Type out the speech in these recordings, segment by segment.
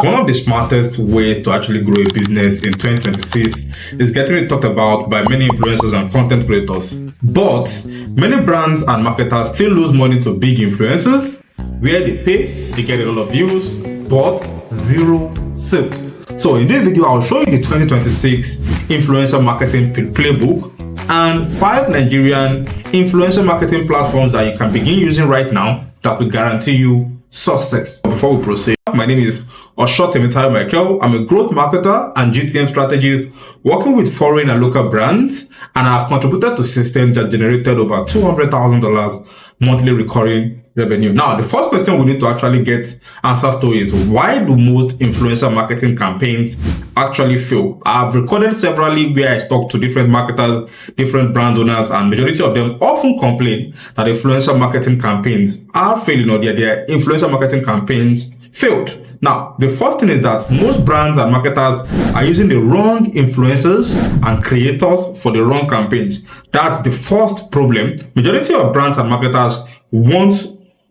One of the smartest ways to actually grow a business in 2026 is getting it talked about by many influencers and content creators. But many brands and marketers still lose money to big influencers where they pay, they get a lot of views, but zero sales. So in this video, I'll show you the 2026 influencer marketing playbook and 5 Nigerian influencer marketing platforms that you can begin using right now that will guarantee you success. Before we proceed, my name is Michael. I'm a growth marketer and GTM strategist working with foreign and local brands, and I've contributed to systems that generated over $200,000 monthly recurring revenue. Now, the first question we need to actually get answers to is, why do most influencer marketing campaigns actually fail? I've recorded severally where I talk to different marketers, different brand owners, and majority of them often complain that influencer marketing campaigns are failing, or their influencer marketing campaigns failed. Now, the first thing is that most brands and marketers are using the wrong influencers and creators for the wrong campaigns. That's the first problem. Majority of brands and marketers want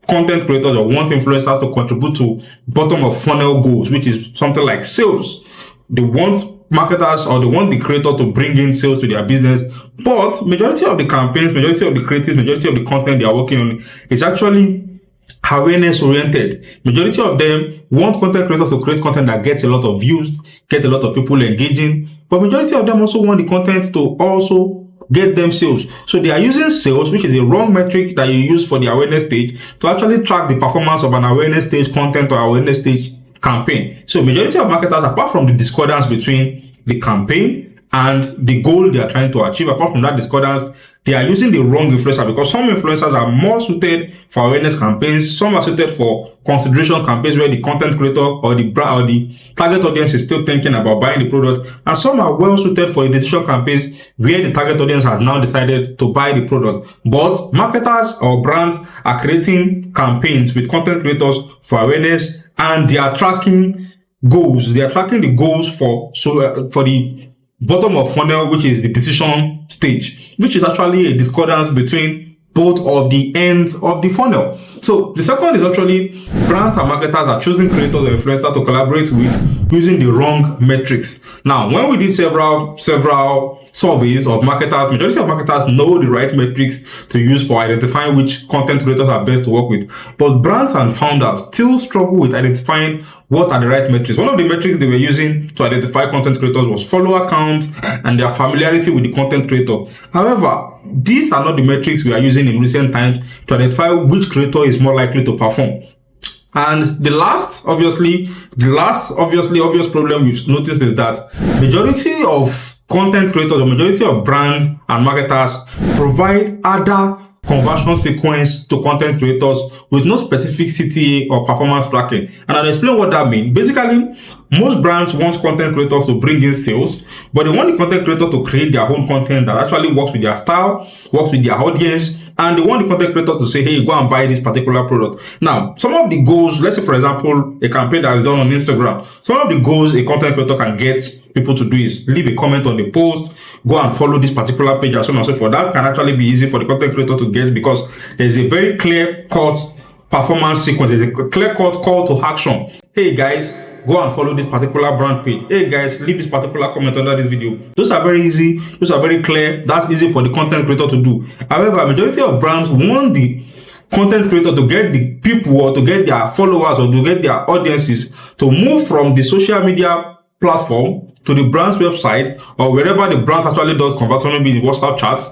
content creators or want influencers to contribute to bottom of funnel goals, which is something like sales. They want marketers or they want the creator to bring in sales to their business. But majority of the campaigns, majority of the creatives, majority of the content they are working on is actually awareness oriented. Majority of them want content creators to create content that gets a lot of views, get a lot of people engaging, but majority of them also want the content to also get them sales. So they are using sales, which is a wrong metric that you use for the awareness stage, to actually track the performance of an awareness stage content or awareness stage campaign. So majority of marketers, apart from the discordance between the campaign and the goal they are trying to achieve, apart from that discordance, they are using the wrong influencer, because some influencers are more suited for awareness campaigns, some are suited for consideration campaigns where the content creator or the brand or the target audience is still thinking about buying the product, and some are well suited for a decision campaigns where the target audience has now decided to buy the product. But marketers or brands are creating campaigns with content creators for awareness, and they are tracking goals. They are tracking the goals for the bottom of funnel, which is the decision stage, which is actually a discordance between both of the ends of the funnel. So the second is actually brands and marketers are choosing creators or influencers to collaborate with using the wrong metrics. Now, when we did several surveys of marketers, majority of marketers know the right metrics to use for identifying which content creators are best to work with. But brands and founders still struggle with identifying what are the right metrics. One of the metrics they were using to identify content creators was follower count and their familiarity with the content creator. However, these are not the metrics we are using in recent times to identify which creator is more likely to perform. And the last obvious problem we've noticed is that majority of content creators or majority of brands and marketers provide other conversion sequence to content creators with no specific CTA or performance tracking. And I'll explain what that means. Basically, most brands want content creators to bring in sales, but they want the content creator to create their own content that actually works with their style, works with their audience, and they want the content creator to say, hey, go and buy this particular product. Now, some of the goals, let's say, for example, a campaign that is done on Instagram, some of the goals a content creator can get people to do is leave a comment on the post, go and follow this particular page, and so on and so forth. That can actually be easy for the content creator to get, because there's a very clear-cut performance sequence. There's a clear-cut call to action. Hey, guys, go and follow this particular brand page. Hey guys, leave this particular comment under this video. Those are very easy. Those are very clear. That's easy for the content creator to do. However, majority of brands want the content creator to get the people or to get their followers or to get their audiences to move from the social media platform to the brand's website or wherever the brand actually does conversion, maybe in WhatsApp chats,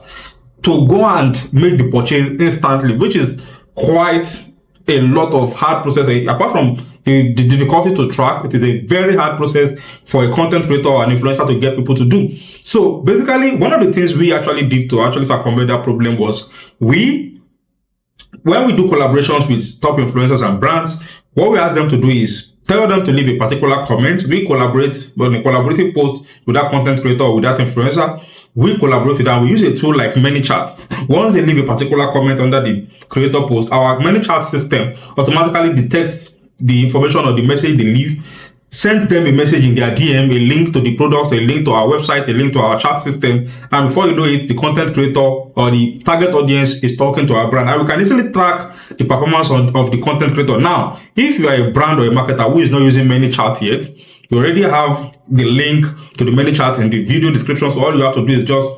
to go and make the purchase instantly, which is quite a lot of hard process. Apart from the difficulty to track, it is a very hard process for a content creator or an influencer to get people to do. So basically, one of the things we actually did to actually circumvent that problem was when we do collaborations with top influencers and brands, what we ask them to do is tell them to leave a particular comment. We collaborate on a collaborative post with that content creator or with that influencer. We collaborate with them. We use a tool like ManyChat. Once they leave a particular comment under the creator post, our ManyChat system automatically detects the information or the message they leave, sends them a message in their DM, a link to the product, a link to our website, a link to our chat system, and before you know it, the content creator or the target audience is talking to our brand, and we can easily track the performance of the content creator. Now, if you are a brand or a marketer who is not using ManyChat yet, you already have the link to the ManyChat in the video description, so all you have to do is just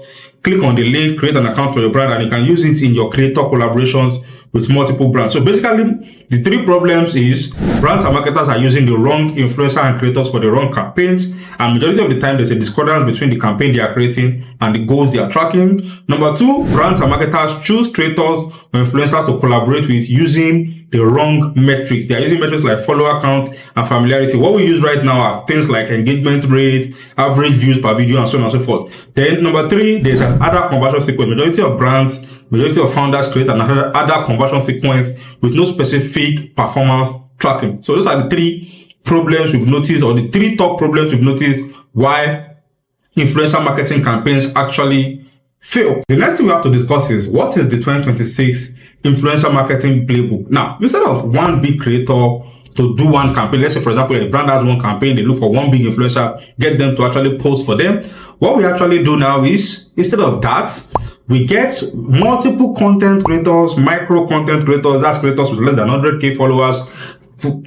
click on the link, create an account for your brand, and you can use it in your creator collaborations with multiple brands. So basically, the three problems is brands and marketers are using the wrong influencer and creators for the wrong campaigns, and majority of the time there's a discordance between the campaign they are creating and the goals they are tracking. Number two, brands and marketers choose creators or influencers to collaborate with using the wrong metrics. They are using metrics like follower count and familiarity. What we use right now are things like engagement rates, average views per video, and so on and so forth. Then number three, there's an other conversion sequence. Majority of brands, majority of founders create another conversion sequence with no specific performance tracking. So those are the three problems we've noticed, or the three top problems we've noticed why influencer marketing campaigns actually fail. The next thing we have to discuss is what is the 2026 influencer marketing playbook. Now, instead of one big creator to do one campaign, let's say for example a brand has one campaign, they look for one big influencer, get them to actually post for them. What we actually do now is, instead of that, we get multiple content creators, micro content creators, that's creators with less than 100k followers,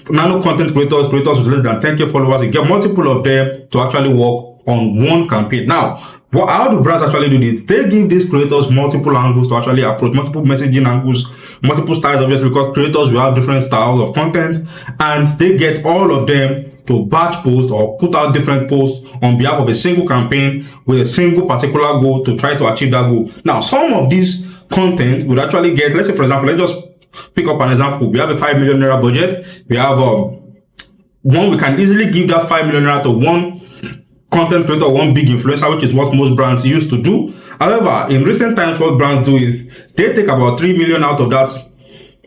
nano content creators, creators with less than 10k followers. You get multiple of them to actually work on one campaign. Now, how do brands actually do this? They give these creators multiple angles to actually approach, multiple messaging angles, multiple styles, obviously, because creators will have different styles of content, and they get all of them to batch post or put out different posts on behalf of a single campaign with a single particular goal to try to achieve that goal. Now, some of these content would actually get, let's say, for example, let's just pick up an example. We have a 5 million naira budget. We have we can easily give that 5 million naira to one content creator, one big influencer, which is what most brands used to do. However, in recent times, what brands do is they take about 3 million out of that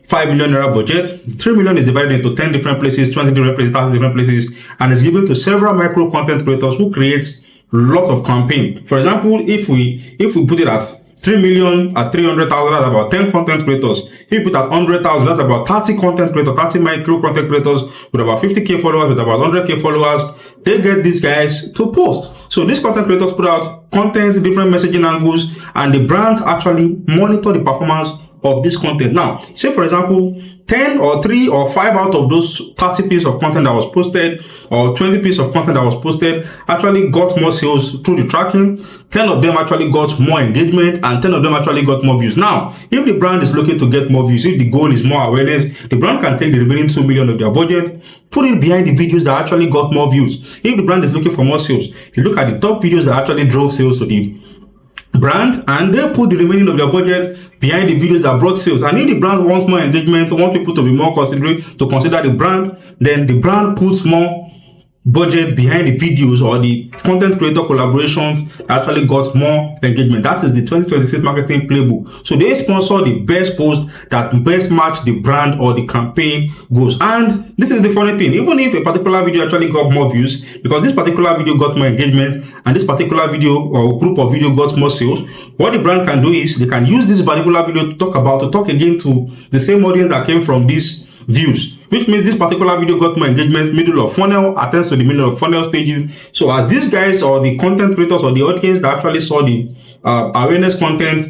5 million naira budget. 3 million is divided into 10 different places, 20 different places, 30 different places, and is given to several micro content creators who create lots of campaign. For example, if we put it at 3 million at 300,000, that's about 10 content creators. If you put at 100,000, that's about 30 content creators, 30 micro content creators with about 50k followers, with about 100k followers. They get these guys to post. So these content creators put out content, different messaging angles, and the brands actually monitor the performance of this content. Now, say for example, 10 or 3 or 5 out of those 30 pieces of content that was posted, or 20 pieces of content that was posted, actually got more sales through the tracking. 10 of them actually got more engagement, and 10 of them actually got more views. Now, if the brand is looking to get more views, if the goal is more awareness, the brand can take the remaining 2 million of their budget, put it behind the videos that actually got more views. If the brand is looking for more sales, you look at the top videos that actually drove sales to the brand, and they put the remaining of their budget behind the videos that brought sales. And if the brand wants more engagement, wants people to be more considerate, to consider the brand, then the brand puts more budget behind the videos or the content creator collaborations that actually got more engagement. That is the 2026 marketing playbook. So they sponsor the best posts that best match the brand or the campaign goals. And this is the funny thing, even if a particular video actually got more views, because this particular video got more engagement and this particular video or group of video got more sales, what the brand can do is they can use this particular video to talk again to the same audience that came from these views, which means this particular video got more engagement, middle of funnel, attends to the middle of funnel stages. So as these guys or the content creators or the audience that actually saw the awareness content,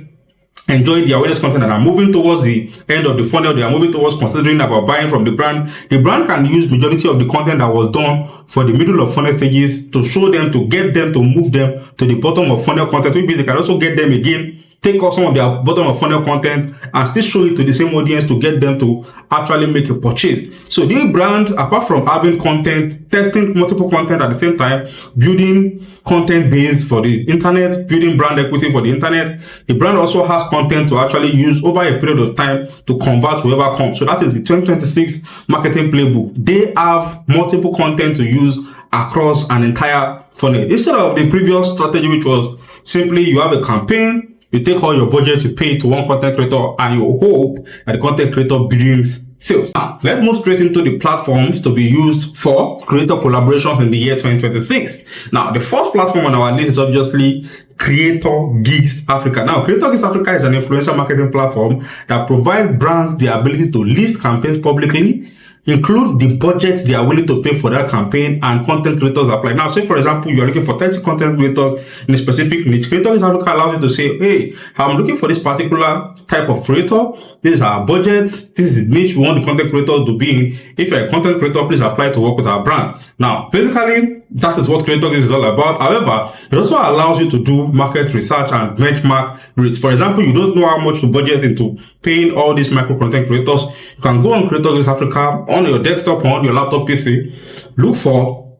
enjoy the awareness content and are moving towards the end of the funnel, they are moving towards considering about buying from the brand can use majority of the content that was done for the middle of funnel stages to show them, to get them, to move them to the bottom of funnel content, which means they can also get them again, take off some of their bottom of funnel content and still show it to the same audience to get them to actually make a purchase. So the brand, apart from having content, testing multiple content at the same time, building content base for the internet, building brand equity for the internet, the brand also has content to actually use over a period of time to convert whoever comes. So that is the 2026 marketing playbook. They have multiple content to use across an entire funnel. Instead of the previous strategy, which was simply you have a campaign, you take all your budget, you pay it to one content creator, and you hope that the content creator brings sales. Now, let's move straight into the platforms to be used for creator collaborations in the year 2026. Now, the first platform on our list is obviously Creator Gigs Africa. Now, Creator Gigs Africa is an influencer marketing platform that provides brands the ability to list campaigns publicly, include the budget they are willing to pay for that campaign, and content creators apply. Now, say for example, you are looking for 30 content creators in a specific niche. Creator Africa allows you to say, hey, I'm looking for this particular type of creator. This is our budget. This is niche we want the content creator to be in. If you're a content creator, please apply to work with our brand. Now, basically, that is what Creator is all about. However, it also allows you to do market research and benchmark rates. For example, you don't know how much to budget into paying all these micro content creators. You can go on Creator Africa on your desktop or on your laptop PC, look for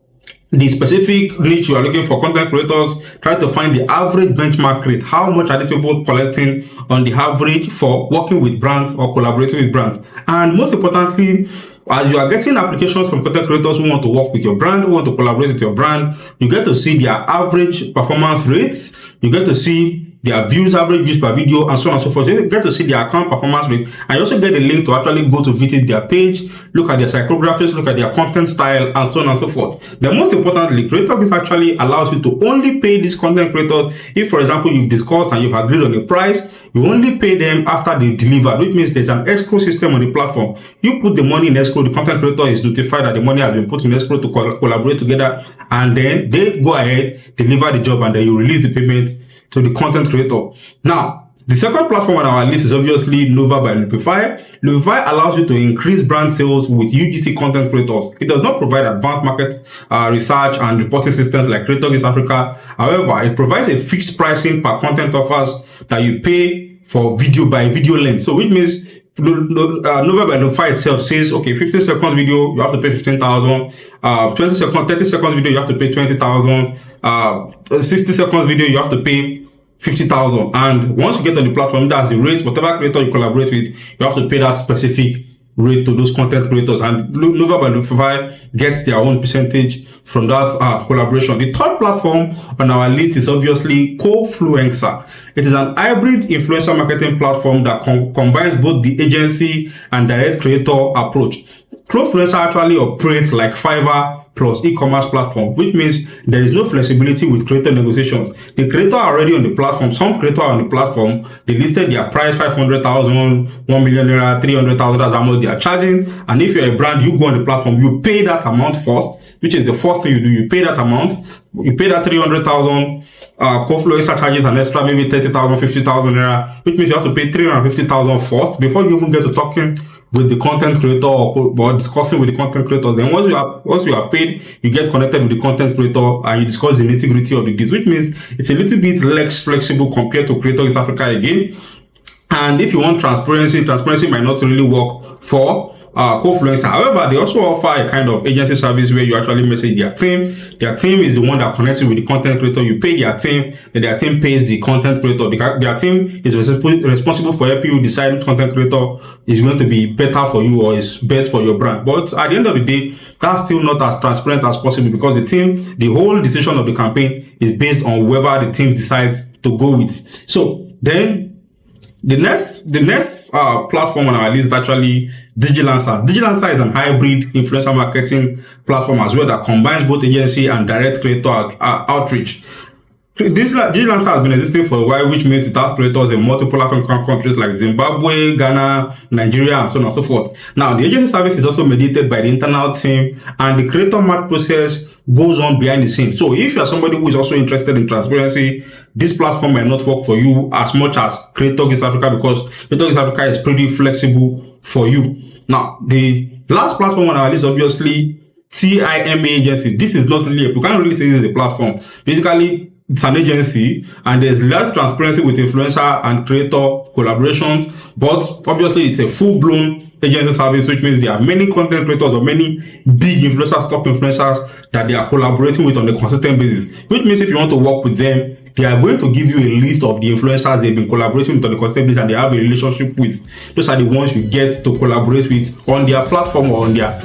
the specific niche you are looking for content creators, try to find the average benchmark rate. How much are these people collecting on the average for working with brands or collaborating with brands? And most importantly, as you are getting applications from content creators who want to work with your brand, who want to collaborate with your brand, you get to see their average performance rates, you get to see their views, average views per video, and so on and so forth. So you get to see their account performance rate, and you also get a link to actually go to visit their page, look at their psychographics, look at their content style, and so on and so forth. Then most importantly, Creator actually allows you to only pay these content creators if, for example, you've discussed and you've agreed on a price. You only pay them after they deliver, which means there's an escrow system on the platform. You put the money in escrow, the content creator is notified that the money has been put in escrow to collaborate together, and then they go ahead, deliver the job, and then you release the payment to the content creator. Now, the second platform on our list is obviously Nova by Loopify. Loopify allows you to increase brand sales with UGC content creators. It does not provide advanced market research and reporting systems like Creator Africa. However, it provides a fixed pricing per content offers that you pay for video by video length. So which means Nova by Loopify itself says, okay, 15 seconds video, you have to pay 15,000. 30 seconds video, you have to pay 20,000. 60 seconds video, you have to pay 50,000. And once you get on the platform, that's the rate. Whatever creator you collaborate with, you have to pay that specific rate to those content creators. And Nova by Loopify gets their own percentage from that collaboration. The third platform on our list is obviously Cofluenxa. It is an hybrid influencer marketing platform that combines both the agency and direct creator approach. Cofluenxa actually operates like Fiverr plus e-commerce platform, which means there is no flexibility with creator negotiations. The creator are already on the platform. Some creators are on the platform. They listed their price 500,000, 1 million naira, 300,000. That's how much they are charging. And if you're a brand, you go on the platform, you pay that amount first, which is the first thing you do. You pay that amount. You pay that 300,000. Cofluenxa charges an extra maybe 30,000, 50,000 naira, which means you have to pay 350,000 first before you even get to talking with the content creator or discussing with the content creator. Then once you are paid, you get connected with the content creator and you discuss the nitty-gritty of the deals, which means it's a little bit less flexible compared to Creator Africa again. And if you want transparency might not really work for Cofluenxa. However, they also offer a kind of agency service where you actually message their team. Their team is the one that connects you with the content creator. You pay their team, and their team pays the content creator. Their team is responsible for helping you decide which content creator is going to be better for you or is best for your brand. But at the end of the day, that's still not as transparent as possible because the whole decision of the campaign is based on whoever the team decides to go with. So then, the next platform on our list is actually Digilancers. Digilancers is an hybrid influencer marketing platform as well that combines both agency and direct creator outreach. Digilancers has been existing for a while, which means it has creators in multiple African countries like Zimbabwe, Ghana, Nigeria, and so on and so forth. Now, the agency service is also mediated by the internal team, and the creator match process goes on behind the scenes. So if you're somebody who is also interested in transparency, this platform might not work for you as much as Creator Africa because Creator Africa is pretty flexible for you. Now, the last platform on our list, obviously, TIMA agency. This is not really, you can't really say this is a platform. Basically, it's an agency and there's less transparency with influencer and creator collaborations, but obviously it's a full-blown agency service, which means there are many content creators or many big influencers, top influencers that they are collaborating with on a consistent basis, which means if you want to work with them, they are going to give you a list of the influencers they've been collaborating with on a consistent basis and they have a relationship with. Those are the ones you get to collaborate with on their platform or on their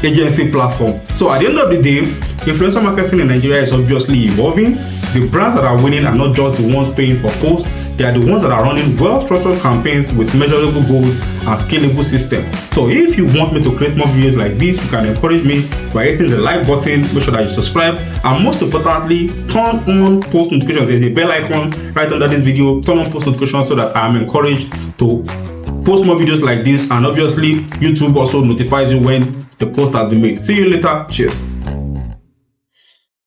agency platform. So at the end of the day, influencer marketing in Nigeria is obviously evolving. The brands that are winning are not just the ones paying for posts, they are the ones that are running well-structured campaigns with measurable goals and scalable systems. So if you want me to create more videos like this, you can encourage me by hitting the like button, make sure that you subscribe, and most importantly, turn on post notifications. There's a bell icon right under this video. Turn on post notifications so that I'm encouraged to post more videos like this, and obviously YouTube also notifies you when the post has been made. See you later. Cheers.